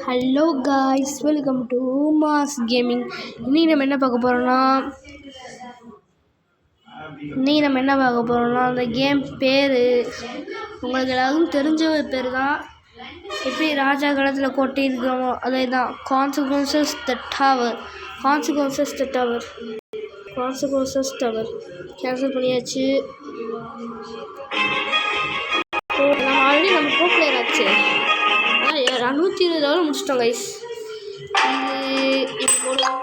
Hello guys, welcome to mass gaming. இன்னைக்கு நம்ம என்ன பார்க்க போகிறோம்னா அந்த கேம் பேர் உங்களுக்கு எல்லாருக்கும் தெரிஞ்ச ஒரு பேர் தான். எப்படி ராஜா காலத்தில் கோட்டை இருக்கிறோமோ அதே தான். கான்சிக்வன்சஸ் த டவர் கேன்சல் பண்ணியாச்சு. நம்ம ஆல்ரெடி நம்ம ப்ரோ பிளேயர் ஆச்சு. 120 லெவல் முடிச்சிட்டோம் கைஸ். இது போடுவோம்.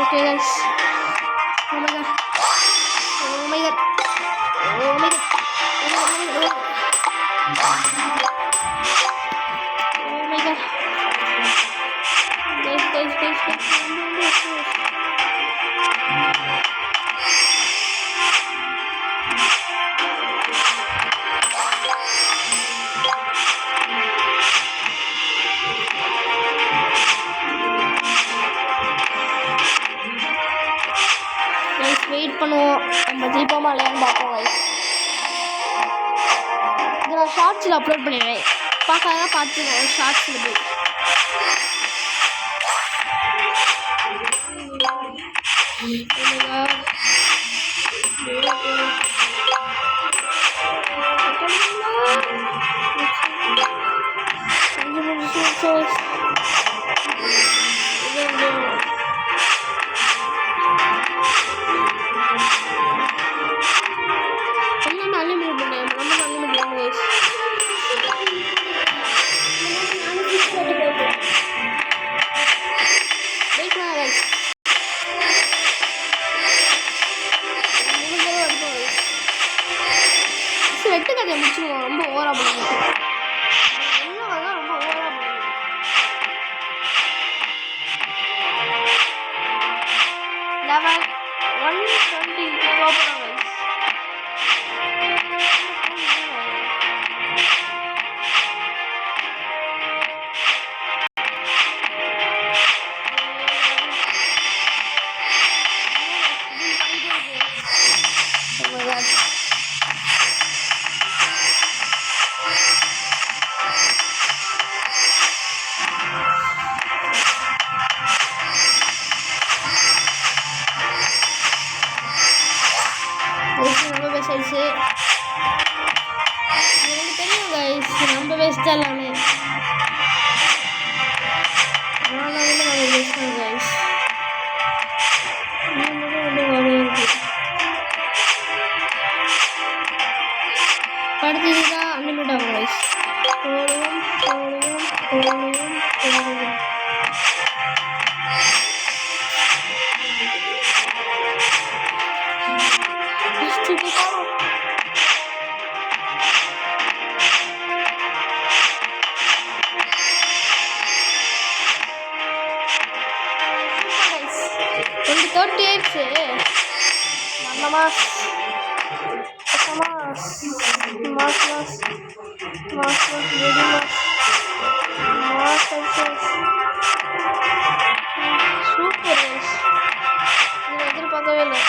Okay guys. Oh my god. Wait பண்ணுவோம். நம்ம ஜெயிப்போமா இல்லையான்னு பார்ப்போம் கைஸ். இதை நான் ஷார்ட்ஸில் அப்லோட் பண்ணிடுவேன். பார்க்காத பார்த்துக்கோங்க ஷார்ட்ஸில் போய். வெட்டு கதையை முடிச்சுடுவோம். ரொம்ப ஓவரா பண்ணுங்க. ரொம்ப ஓவரா பண்ணுங்க. லெவல் 120 போகிறோம். ரொம்ப பெஸ்ட் ஆயிடுச்சு. எனக்கு தெரியும் கைஸ், நம்ம பெஸ்ட்டாக எல்லாமே நம்ம பெஸ்ட்டாக கைஸ். படுத்துதான் அன்லிமிட் ஆகும் கைஸ். போடுவோம். தேர்ட்டி ஆயிடுச்சு. Mass super. எதிர்பார்க்கவே இல்லை.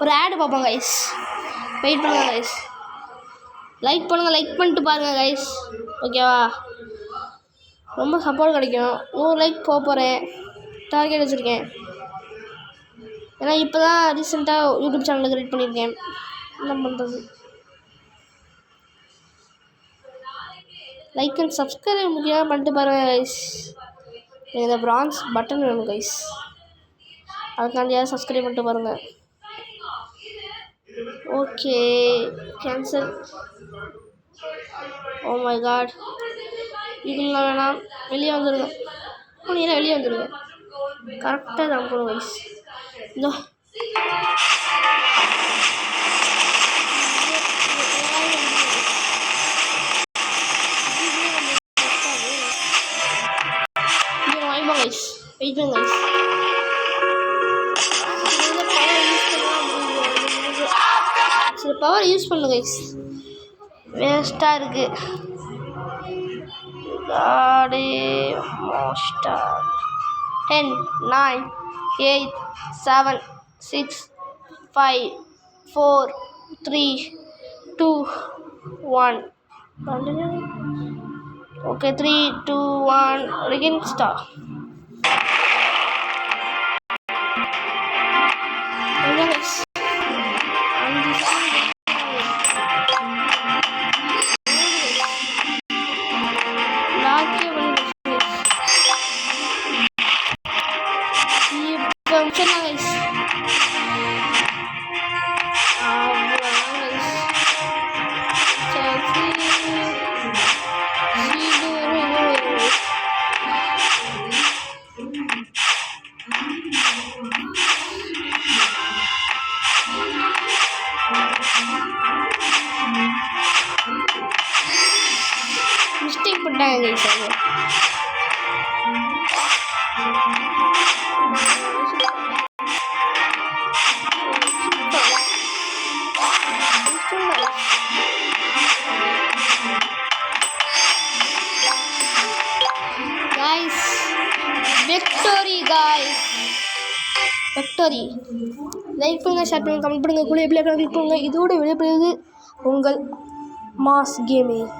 ஒரு ஆடு பார்ப்போம் கைஸ். வெயிட் பண்ணுங்கள் கைஸ். லைக் பண்ணுங்கள், லைக் பண்ணிட்டு பாருங்கள் கைஸ். ஓகேவா? ரொம்ப சப்போர்ட் கிடைக்கும். 100 லைக் போகிறேன், டார்கெட் வச்சுருக்கேன். ஏன்னா இப்போ தான் ரீசெண்டாக யூடியூப் சேனலில் கிரியேட் பண்ணியிருக்கேன். என்ன பண்ணுறது? லைக் அண்ட் சப்ஸ்கிரைப் முக்கியமாக பண்ணிட்டு பாருங்கள் கைஸ். எனக்கு இந்த பிரான்ஸ் பட்டன் வேணும் கைஸ். அதுக்காண்டியாவது சப்ஸ்கிரைப் பண்ணிட்டு பாருங்கள். Okay, cancel. Oh my god, இதுலாம் வேணாம், வெளியே வந்துடுங்க. நீங்களே வெளியே வந்துடுங்க. கரெக்டாக தான் போகணும் கைஸ். இந்த வாய்ப்பா கைஸ். வெயிட் பண்ணுங்க கைஸ். சில பவர் யூஸ் பண்ணு கைஸ். வேஸ்ட்டாக இருக்குது. காடே மோஸ்டார். 10 9 8 7 6 5 4 3 2 1. Okay, 3 2 1 again start. மிஸ்டேக் பண்ணிட்டாங்க guys. Guys victory guys, victory. Like பண்ணுங்கள், ஷேர் பண்ணுங்கள், கமெண்ட் பண்ணுங்கள், கூட எப்படி கிளிக் பண்ணுங்கள். இதோட விடைபெறுவது உங்கள் மாஸ் கேமிங்.